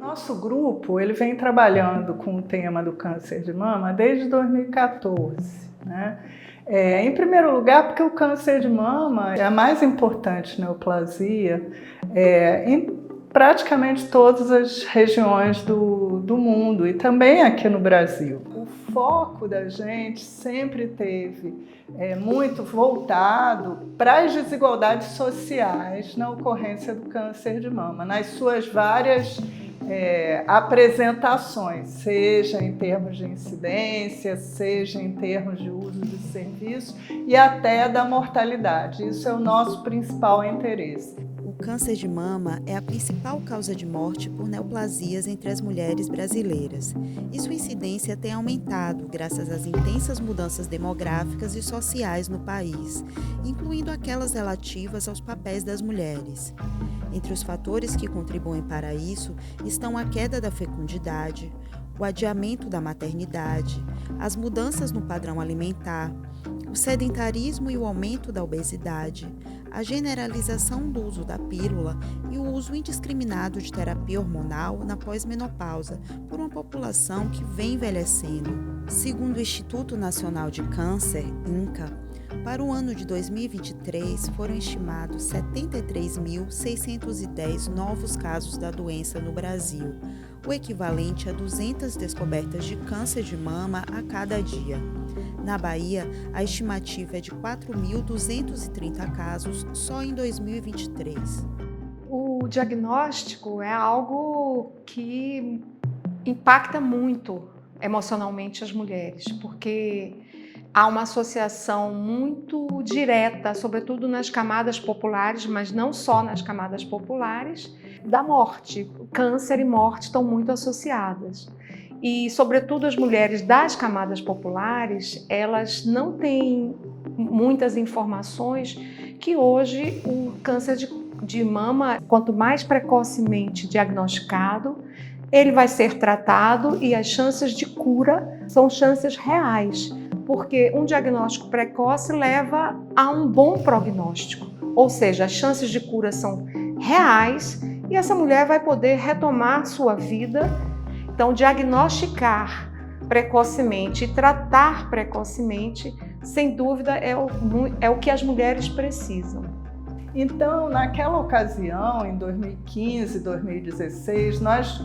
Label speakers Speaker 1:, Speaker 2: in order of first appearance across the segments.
Speaker 1: Nosso grupo ele vem trabalhando com o tema do câncer de mama desde 2014, né? Em primeiro lugar, porque o câncer de mama é a mais importante neoplasia em praticamente todas as regiões do mundo e também aqui no Brasil. O foco da gente sempre teve muito voltado para as desigualdades sociais na ocorrência do câncer de mama, nas suas várias apresentações, seja em termos de incidência, seja em termos de uso de serviços e até da mortalidade. Isso é o nosso principal interesse.
Speaker 2: O câncer de mama é a principal causa de morte por neoplasias entre as mulheres brasileiras, e sua incidência tem aumentado graças às intensas mudanças demográficas e sociais no país, incluindo aquelas relativas aos papéis das mulheres. Entre os fatores que contribuem para isso estão a queda da fecundidade, o adiamento da maternidade, as mudanças no padrão alimentar, o sedentarismo e o aumento da obesidade, a generalização do uso da pílula e o uso indiscriminado de terapia hormonal na pós-menopausa por uma população que vem envelhecendo. Segundo o Instituto Nacional de Câncer, INCA, para o ano de 2023 foram estimados 73.610 novos casos da doença no Brasil, o equivalente a 200 descobertas de câncer de mama a cada dia. Na Bahia, a estimativa é de 4.230 casos só em 2023.
Speaker 3: O diagnóstico é algo que impacta muito emocionalmente as mulheres, porque há uma associação muito direta, sobretudo nas camadas populares, mas não só nas camadas populares, da morte. Câncer e morte estão muito associadas. E, sobretudo, as mulheres das camadas populares, elas não têm muitas informações que hoje o câncer de mama, quanto mais precocemente diagnosticado, ele vai ser tratado e as chances de cura são chances reais, porque um diagnóstico precoce leva a um bom prognóstico, ou seja, as chances de cura são reais e essa mulher vai poder retomar sua vida. Então, diagnosticar precocemente e tratar precocemente, sem dúvida, é o que as mulheres precisam.
Speaker 1: Então, naquela ocasião, em 2015, 2016, nós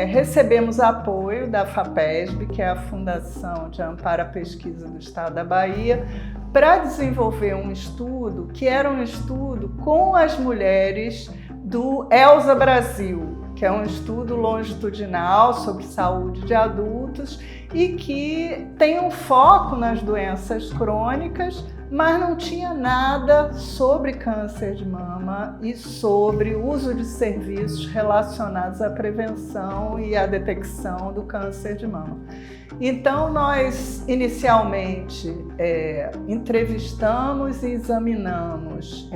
Speaker 1: recebemos apoio da FAPESB, que é a Fundação de Amparo à Pesquisa do Estado da Bahia, para desenvolver um estudo, que era um estudo com as mulheres do ELSA Brasil, que é um estudo longitudinal sobre saúde de adultos e que tem um foco nas doenças crônicas, mas não tinha nada sobre câncer de mama e sobre o uso de serviços relacionados à prevenção e à detecção do câncer de mama. Então, nós inicialmente entrevistamos e examinamos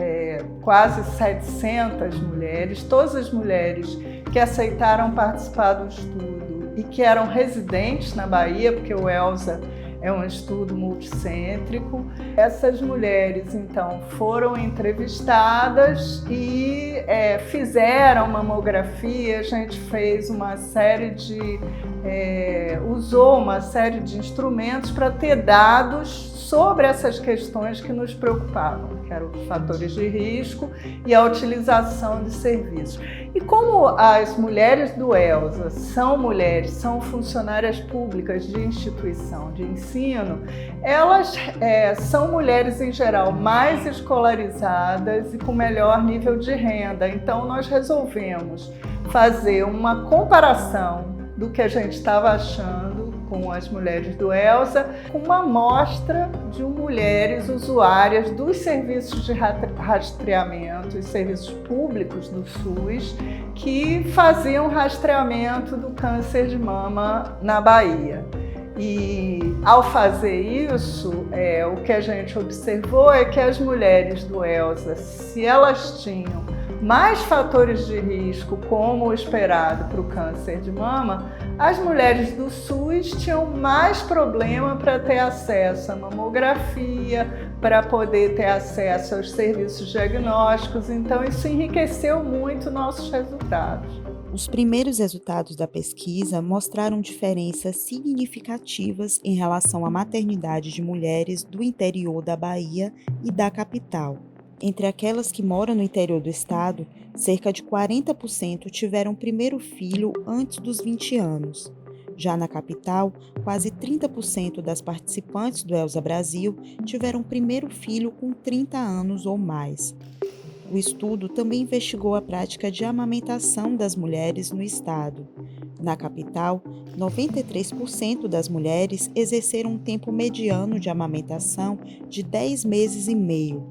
Speaker 1: quase 700 mulheres, todas as mulheres que aceitaram participar do estudo e que eram residentes na Bahia, porque o ELSA é um estudo multicêntrico. Essas mulheres, então, foram entrevistadas e fizeram mamografia. A gente fez uma série usou uma série de instrumentos para ter dados sobre essas questões que nos preocupavam, que eram os fatores de risco e a utilização de serviços. E como as mulheres do ELSA são funcionárias públicas de instituição de ensino, elas são mulheres, em geral, mais escolarizadas e com melhor nível de renda. Então, nós resolvemos fazer uma comparação do que a gente estava achando com as mulheres do ELSA, com uma amostra de mulheres usuárias dos serviços de rastreamento e serviços públicos do SUS que faziam rastreamento do câncer de mama na Bahia. E ao fazer isso, o que a gente observou é que as mulheres do ELSA, se elas tinham mais fatores de risco, como o esperado para o câncer de mama, as mulheres do SUS tinham mais problema para ter acesso à mamografia, para poder ter acesso aos serviços diagnósticos. Então, isso enriqueceu muito nossos resultados.
Speaker 2: Os primeiros resultados da pesquisa mostraram diferenças significativas em relação à maternidade de mulheres do interior da Bahia e da capital. Entre aquelas que moram no interior do estado, cerca de 40% tiveram o primeiro filho antes dos 20 anos. Já na capital, quase 30% das participantes do Elsa Brasil tiveram o primeiro filho com 30 anos ou mais. O estudo também investigou a prática de amamentação das mulheres no estado. Na capital, 93% das mulheres exerceram um tempo mediano de amamentação de 10 meses e meio.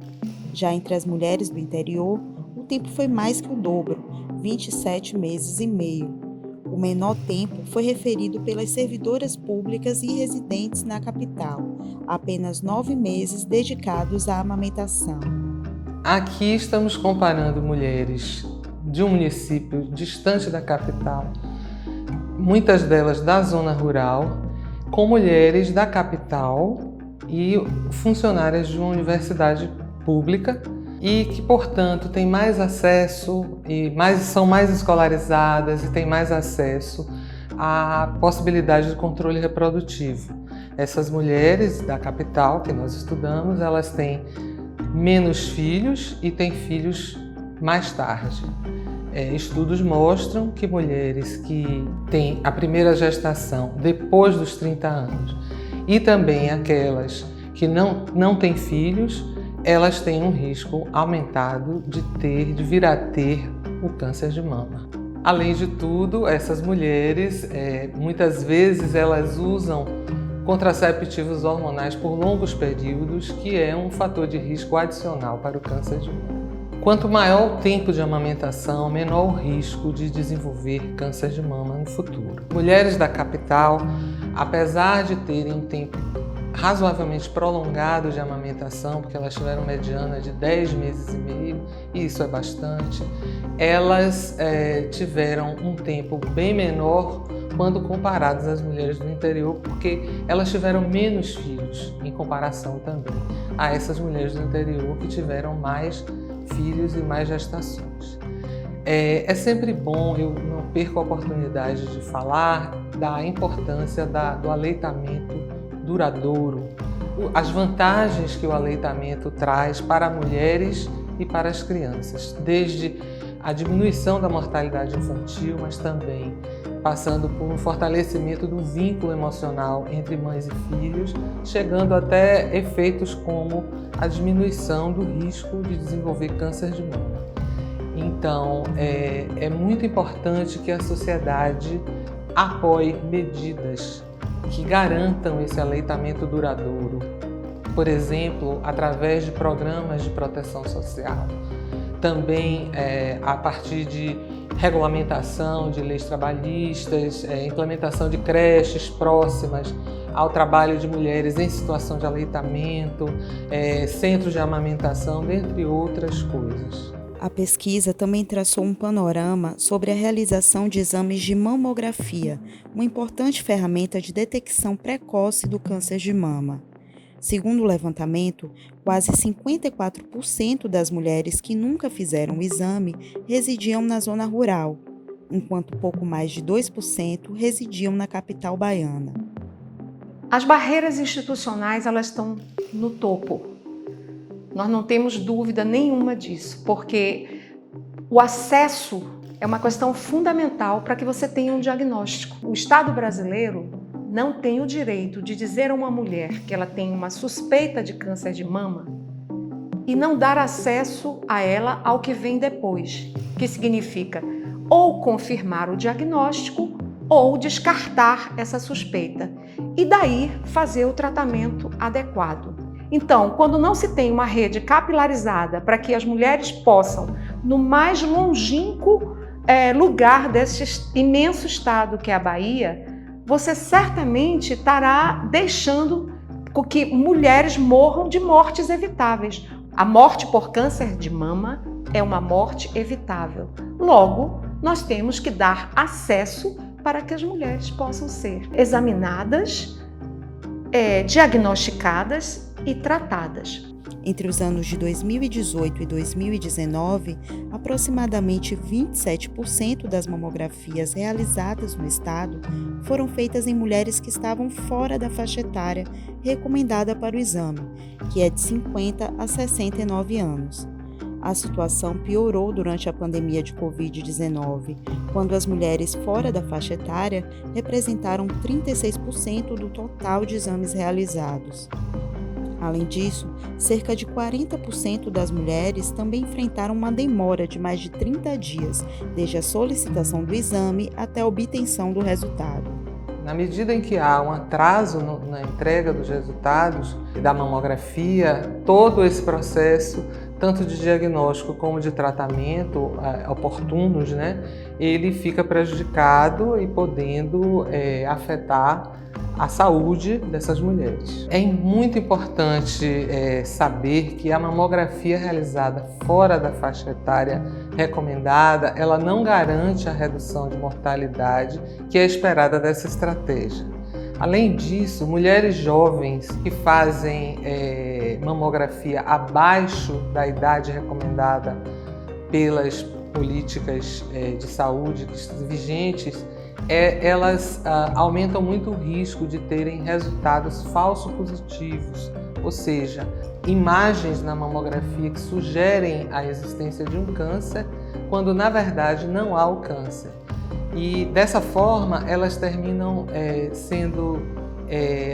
Speaker 2: Já entre as mulheres do interior, o tempo foi mais que o dobro, 27 meses e meio. O menor tempo foi referido pelas servidoras públicas e residentes na capital, apenas 9 meses dedicados à amamentação.
Speaker 4: Aqui estamos comparando mulheres de um município distante da capital, muitas delas da zona rural, com mulheres da capital e funcionárias de uma universidade pública e que, portanto, têm mais acesso e são mais escolarizadas e têm mais acesso à possibilidade de controle reprodutivo. Essas mulheres da capital que nós estudamos, elas têm menos filhos e têm filhos mais tarde. Estudos mostram que mulheres que têm a primeira gestação depois dos 30 anos e também aquelas que não têm filhos, elas têm um risco aumentado de vir a ter o câncer de mama. Além de tudo, essas mulheres, muitas vezes elas usam contraceptivos hormonais por longos períodos, que é um fator de risco adicional para o câncer de mama. Quanto maior o tempo de amamentação, menor o risco de desenvolver câncer de mama no futuro. Mulheres da capital, apesar de terem um tempo razoavelmente prolongado de amamentação, porque elas tiveram mediana de 10 meses e meio, e isso é bastante, elas tiveram um tempo bem menor quando comparadas às mulheres do interior, porque elas tiveram menos filhos em comparação também a essas mulheres do interior que tiveram mais filhos e mais gestações. É sempre bom, eu não perco a oportunidade de falar da importância do aleitamento duradouro, as vantagens que o aleitamento traz para mulheres e para as crianças, desde a diminuição da mortalidade infantil, mas também passando por um fortalecimento do vínculo emocional entre mães e filhos, chegando até efeitos como a diminuição do risco de desenvolver câncer de mama. Então, é muito importante que a sociedade apoie medidas que garantam esse aleitamento duradouro, por exemplo, através de programas de proteção social. Também a partir de regulamentação de leis trabalhistas, implementação de creches próximas ao trabalho de mulheres em situação de aleitamento, centros de amamentação, dentre outras coisas.
Speaker 2: A pesquisa também traçou um panorama sobre a realização de exames de mamografia, uma importante ferramenta de detecção precoce do câncer de mama. Segundo o levantamento, quase 54% das mulheres que nunca fizeram o exame residiam na zona rural, enquanto pouco mais de 2% residiam na capital baiana.
Speaker 3: As barreiras institucionais, elas estão no topo. Nós não temos dúvida nenhuma disso, porque o acesso é uma questão fundamental para que você tenha um diagnóstico. O Estado brasileiro não tem o direito de dizer a uma mulher que ela tem uma suspeita de câncer de mama e não dar acesso a ela ao que vem depois, que significa ou confirmar o diagnóstico ou descartar essa suspeita e daí fazer o tratamento adequado. Então, quando não se tem uma rede capilarizada para que as mulheres possam, no mais longínquo lugar desse imenso estado que é a Bahia, você certamente estará deixando que mulheres morram de mortes evitáveis. A morte por câncer de mama é uma morte evitável. Logo, nós temos que dar acesso para que as mulheres possam ser examinadas, diagnosticadas e tratadas.
Speaker 2: Entre os anos de 2018 e 2019, aproximadamente 27% das mamografias realizadas no estado foram feitas em mulheres que estavam fora da faixa etária recomendada para o exame, que é de 50 a 69 anos. A situação piorou durante a pandemia de Covid-19, quando as mulheres fora da faixa etária representaram 36% do total de exames realizados. Além disso, cerca de 40% das mulheres também enfrentaram uma demora de mais de 30 dias, desde a solicitação do exame até a obtenção do resultado.
Speaker 4: Na medida em que há um atraso na entrega dos resultados da mamografia, todo esse processo, tanto de diagnóstico como de tratamento oportunos, ele fica prejudicado e podendo afetar a saúde dessas mulheres. É muito importante saber que a mamografia realizada fora da faixa etária recomendada, ela não garante a redução de mortalidade que é esperada dessa estratégia. Além disso, mulheres jovens que fazem mamografia abaixo da idade recomendada pelas políticas de saúde vigentes, elas aumentam muito o risco de terem resultados falso positivos, ou seja, imagens na mamografia que sugerem a existência de um câncer, quando na verdade não há o câncer. E dessa forma elas terminam sendo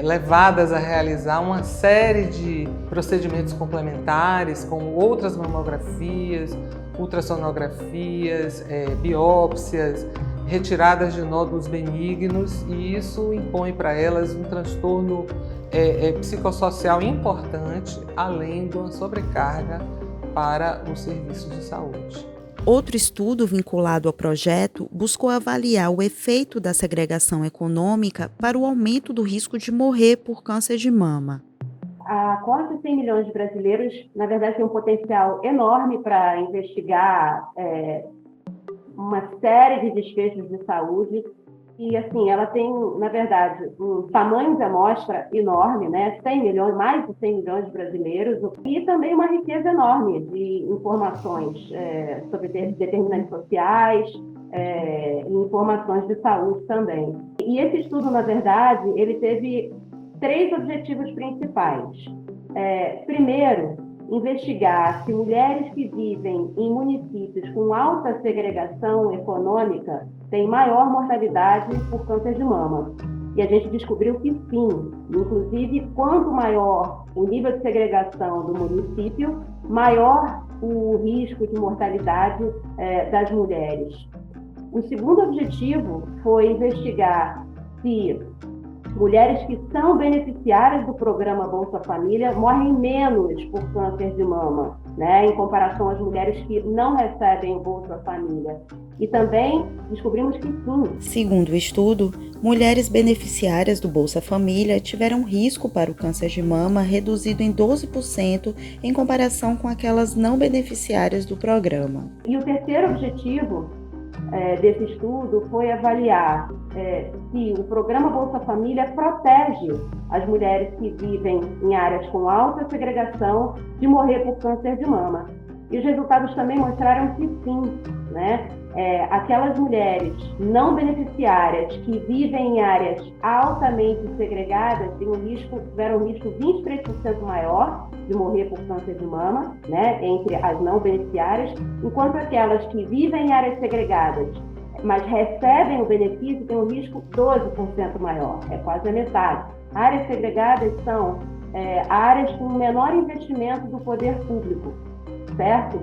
Speaker 4: levadas a realizar uma série de procedimentos complementares, como outras mamografias, ultrassonografias, biópsias, retiradas de nódulos benignos, e isso impõe para elas um transtorno psicossocial importante, além de uma sobrecarga para os serviços de saúde.
Speaker 2: Outro estudo vinculado ao projeto buscou avaliar o efeito da segregação econômica para o aumento do risco de morrer por câncer de mama.
Speaker 5: A quase 100 milhões de brasileiros, na verdade, tem um potencial enorme para investigar uma série de desfechos de saúde. E, assim, ela tem, na verdade, um tamanho de amostra enorme, 100 milhões, mais de 100 milhões de brasileiros, e também uma riqueza enorme de informações sobre determinantes sociais, e informações de saúde também. E esse estudo, na verdade, ele teve 3 objetivos principais. Primeiro, investigar se mulheres que vivem em municípios com alta segregação econômica têm maior mortalidade por câncer de mama. E a gente descobriu que sim. Inclusive, quanto maior o nível de segregação do município, maior o risco de mortalidade das mulheres. O segundo objetivo foi investigar se mulheres que são beneficiárias do programa Bolsa Família morrem menos por câncer de mama, em comparação às mulheres que não recebem o Bolsa Família. E também descobrimos que sim.
Speaker 2: Segundo o estudo, mulheres beneficiárias do Bolsa Família tiveram risco para o câncer de mama reduzido em 12% em comparação com aquelas não beneficiárias do programa.
Speaker 5: E o terceiro objetivo desse estudo foi avaliar se o programa Bolsa Família protege as mulheres que vivem em áreas com alta segregação de morrer por câncer de mama. E os resultados também mostraram que sim, aquelas mulheres não beneficiárias que vivem em áreas altamente segregadas tiveram um risco 23% maior de morrer por câncer de mama, entre as não beneficiárias, enquanto aquelas que vivem em áreas segregadas, mas recebem o benefício, têm um risco 12% maior, quase a metade. Áreas segregadas são áreas com menor investimento do poder público, certo?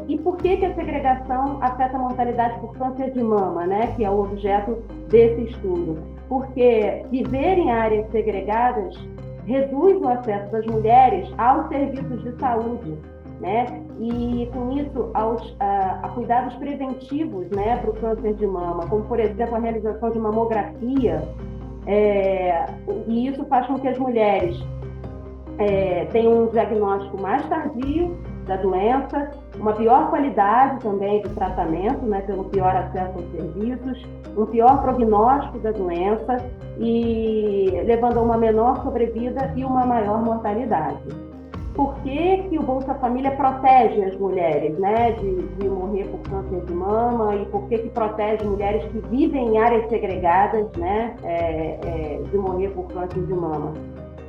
Speaker 5: E por que a segregação afeta a mortalidade por câncer de mama, que é o objeto desse estudo? Porque viver em áreas segregadas reduz o acesso das mulheres aos serviços de saúde, e com isso a cuidados preventivos, para o câncer de mama, como por exemplo a realização de mamografia, e isso faz com que as mulheres tenham um diagnóstico mais tardio da doença, uma pior qualidade também do tratamento, pelo pior acesso aos serviços, um pior prognóstico da doença e levando a uma menor sobrevida e uma maior mortalidade. por que o Bolsa Família protege as mulheres, né, de morrer por câncer de mama, e por que protege mulheres que vivem em áreas segregadas, né, de morrer por câncer de mama.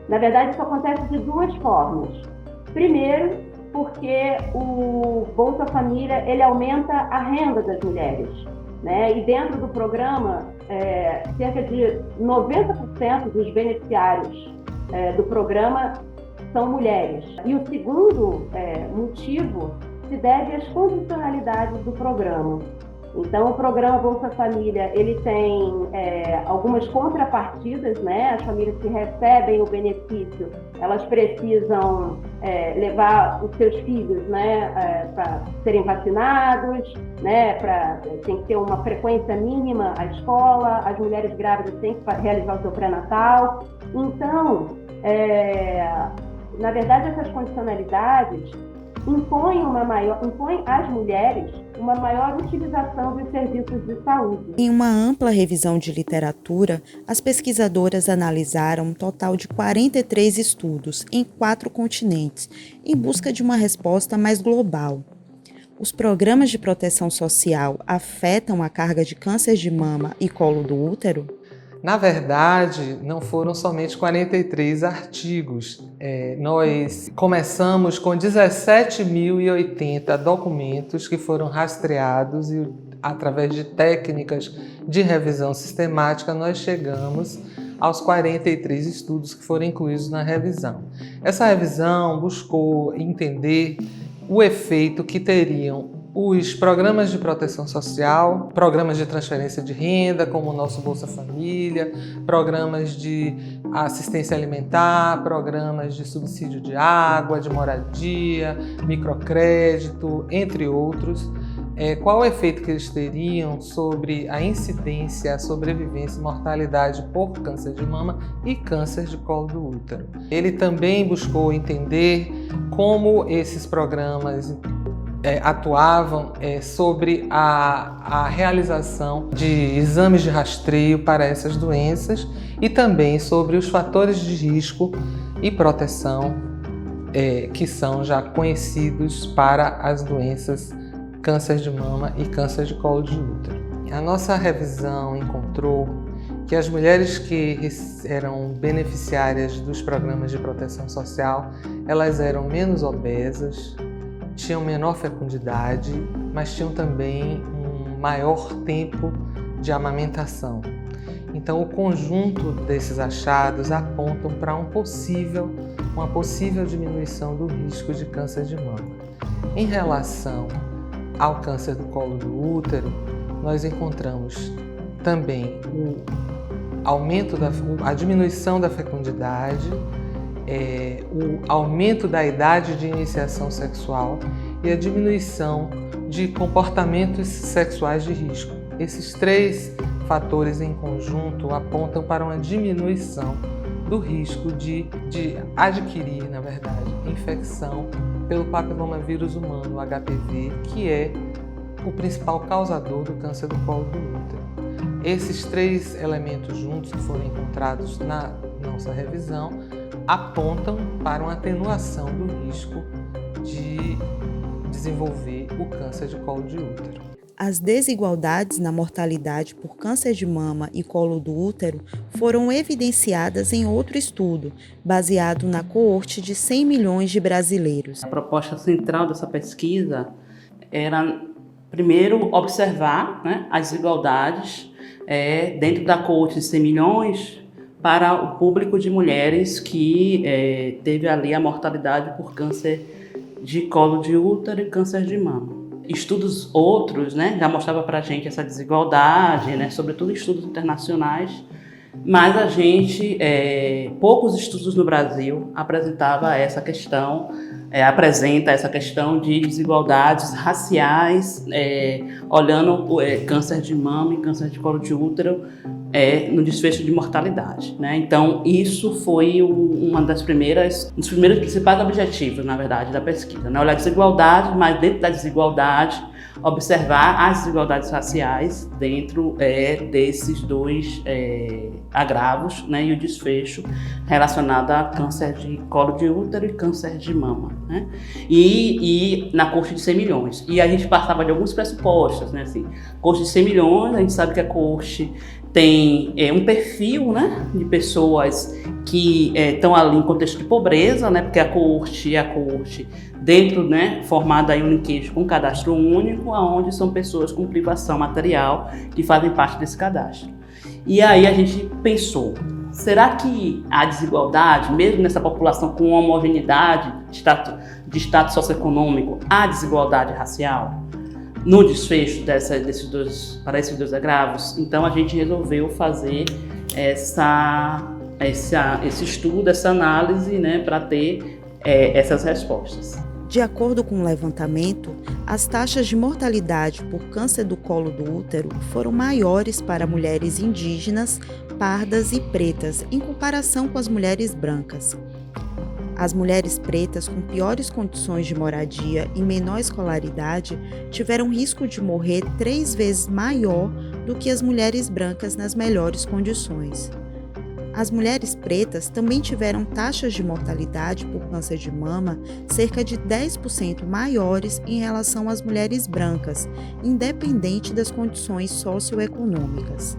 Speaker 5: Na verdade, isso acontece de duas formas. Primeiro, porque o Bolsa Família ele aumenta a renda das mulheres, né? E dentro do programa, cerca de 90% dos beneficiários do programa são mulheres. E o segundo motivo se deve às condicionalidades do programa. Então, o programa Bolsa Família, ele tem algumas contrapartidas, né? As famílias que recebem o benefício, elas precisam levar os seus filhos, né, para serem vacinados, né? Tem que ter uma frequência mínima à escola, as mulheres grávidas têm que realizar o seu pré-natal. Então, na verdade, essas condicionalidades impõe às mulheres uma maior utilização dos serviços de saúde.
Speaker 2: Em uma ampla revisão de literatura, as pesquisadoras analisaram um total de 43 estudos em 4 continentes, em busca de uma resposta mais global. Os programas de proteção social afetam a carga de câncer de mama e colo do útero?
Speaker 4: Na verdade, não foram somente 43 artigos. Nós começamos com 17.080 documentos que foram rastreados e, através de técnicas de revisão sistemática, nós chegamos aos 43 estudos que foram incluídos na revisão. Essa revisão buscou entender o efeito que teriam os programas de proteção social, programas de transferência de renda, como o nosso Bolsa Família, programas de assistência alimentar, programas de subsídio de água, de moradia, microcrédito, entre outros. Qual o efeito que eles teriam sobre a incidência, a sobrevivência e mortalidade por câncer de mama e câncer de colo do útero. Ele também buscou entender como esses programas atuavam sobre a realização de exames de rastreio para essas doenças e também sobre os fatores de risco e proteção que são já conhecidos para as doenças câncer de mama e câncer de colo de útero. A nossa revisão encontrou que as mulheres que eram beneficiárias dos programas de proteção social, elas eram menos obesas, tinham menor fecundidade, mas tinham também um maior tempo de amamentação. Então, o conjunto desses achados apontam para uma possível diminuição do risco de câncer de mama. Em relação ao câncer do colo do útero, nós encontramos também a diminuição da fecundidade, o aumento da idade de iniciação sexual e a diminuição de comportamentos sexuais de risco. Esses 3 fatores em conjunto apontam para uma diminuição do risco de adquirir, na verdade, infecção pelo papilomavírus humano, o HPV, que é o principal causador do câncer do colo do útero. Esses 3 elementos juntos que foram encontrados na nossa revisão apontam para uma atenuação do risco de desenvolver o câncer de colo de útero.
Speaker 2: As desigualdades na mortalidade por câncer de mama e colo do útero foram evidenciadas em outro estudo, baseado na coorte de 100 milhões de brasileiros.
Speaker 6: A proposta central dessa pesquisa era, primeiro, observar, né, as desigualdades dentro da coorte de 100 milhões para o público de mulheres que teve ali a mortalidade por câncer de colo de útero e câncer de mama. Estudos outros, né, já mostrava para a gente essa desigualdade, né, sobretudo estudos internacionais, mas a gente, poucos estudos no Brasil apresenta essa questão de desigualdades raciais, olhando câncer de mama e câncer de colo de útero no desfecho de mortalidade, né? Então, isso foi um dos primeiros principais objetivos, na verdade, da pesquisa, né? Olhar a desigualdade, mas dentro da desigualdade, observar as desigualdades raciais dentro desses dois agravos, né, e o desfecho relacionado a câncer de colo de útero e câncer de mama, né, e na coorte de 100 milhões. E a gente passava de alguns pressupostos, né, assim, coorte de 100 milhões, a gente sabe que a coorte tem um perfil, né, de pessoas que estão ali em contexto de pobreza, né, porque a coorte dentro, né, formada em um linkage com cadastro único, onde são pessoas com privação material que fazem parte desse cadastro. E aí a gente pensou, será que a desigualdade, mesmo nessa população com homogeneidade de status socioeconômico, há desigualdade racial no desfecho esses dois agravos? Então a gente resolveu fazer esse estudo, essa análise, né, para ter essas respostas.
Speaker 2: De acordo com o levantamento, as taxas de mortalidade por câncer do colo do útero foram maiores para mulheres indígenas, pardas e pretas, em comparação com as mulheres brancas. As mulheres pretas com piores condições de moradia e menor escolaridade tiveram risco de morrer 3 vezes maior do que as mulheres brancas nas melhores condições. As mulheres pretas também tiveram taxas de mortalidade por câncer de mama cerca de 10% maiores em relação às mulheres brancas, independente das condições socioeconômicas.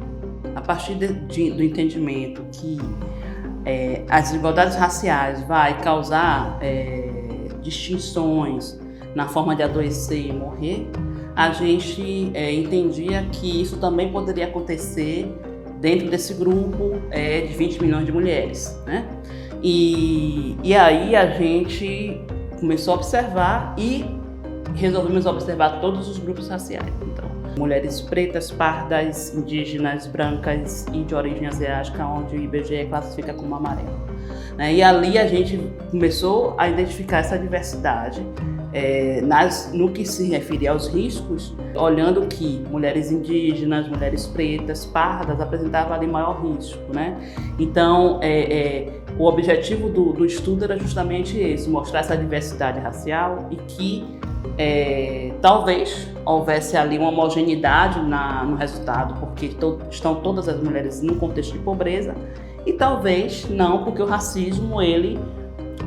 Speaker 6: A partir do entendimento que as desigualdades raciais vai causar distinções na forma de adoecer e morrer, a gente entendia que isso também poderia acontecer dentro desse grupo de 20 milhões de mulheres, né? E aí a gente começou a observar e resolvemos observar todos os grupos raciais. Então, mulheres pretas, pardas, indígenas, brancas e de origem asiática, onde o IBGE classifica como amarelo, né? E ali a gente começou a identificar essa diversidade no que se refere aos riscos, olhando que mulheres indígenas, mulheres pretas, pardas apresentavam ali maior risco, né? Então, o objetivo do estudo era justamente esse, mostrar essa diversidade racial e que talvez houvesse ali uma homogeneidade no resultado, porque estão todas as mulheres no contexto de pobreza, e talvez não, porque o racismo ele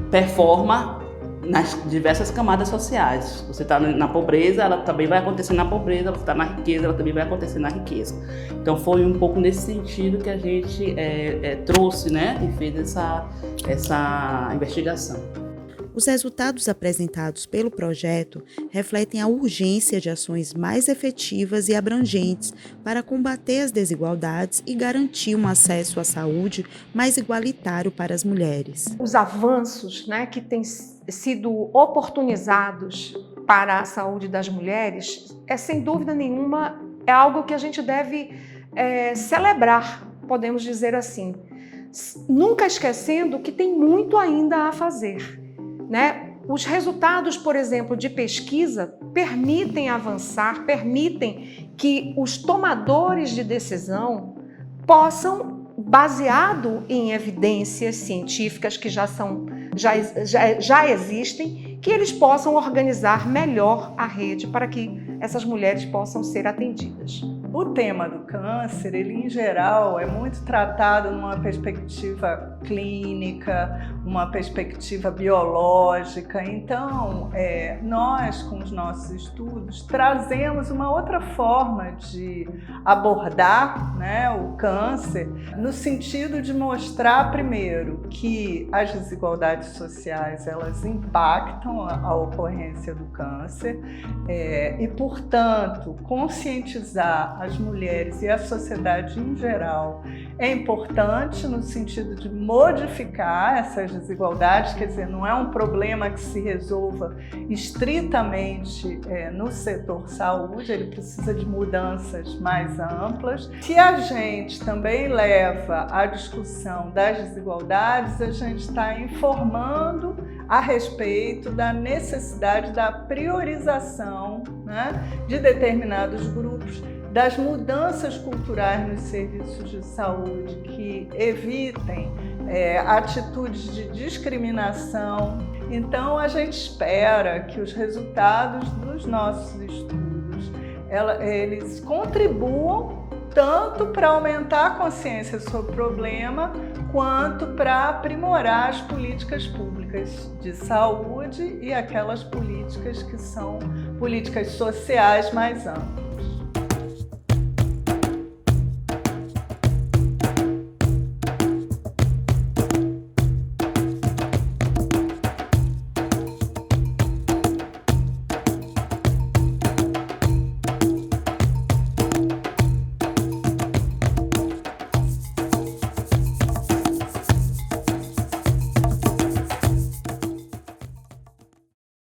Speaker 6: performa nas diversas camadas sociais. Você está na pobreza, ela também vai acontecer na pobreza. Você está na riqueza, ela também vai acontecer na riqueza. Então foi um pouco nesse sentido que a gente trouxe, né, e fez essa investigação.
Speaker 2: Os resultados apresentados pelo projeto refletem a urgência de ações mais efetivas e abrangentes para combater as desigualdades e garantir um acesso à saúde mais igualitário para as mulheres.
Speaker 3: Os avanços, né, que têm sido oportunizados para a saúde das mulheres, sem dúvida nenhuma, é algo que a gente deve celebrar, podemos dizer assim. Nunca esquecendo que tem muito ainda a fazer, né? Os resultados, por exemplo, de pesquisa permitem avançar, permitem que os tomadores de decisão possam, baseado em evidências científicas que já existem, que eles possam organizar melhor a rede para que essas mulheres possam ser atendidas.
Speaker 1: O tema do câncer, ele em geral é muito tratado numa perspectiva clínica, uma perspectiva biológica. Então, nós, com os nossos estudos, trazemos uma outra forma de abordar, né, o câncer, no sentido de mostrar, primeiro, que as desigualdades sociais elas impactam a ocorrência do câncer e, portanto, conscientizar as mulheres e a sociedade em geral é importante no sentido de modificar essas desigualdades, quer dizer, não é um problema que se resolva estritamente no setor saúde, ele precisa de mudanças mais amplas. Se a gente também leva a discussão das desigualdades, a gente está informando a respeito da necessidade da priorização, né, de determinados grupos, das mudanças culturais nos serviços de saúde que evitem atitudes de discriminação. Então, a gente espera que os resultados dos nossos estudos eles contribuam tanto para aumentar a consciência sobre o problema, quanto para aprimorar as políticas públicas de saúde e aquelas políticas que são políticas sociais mais amplas.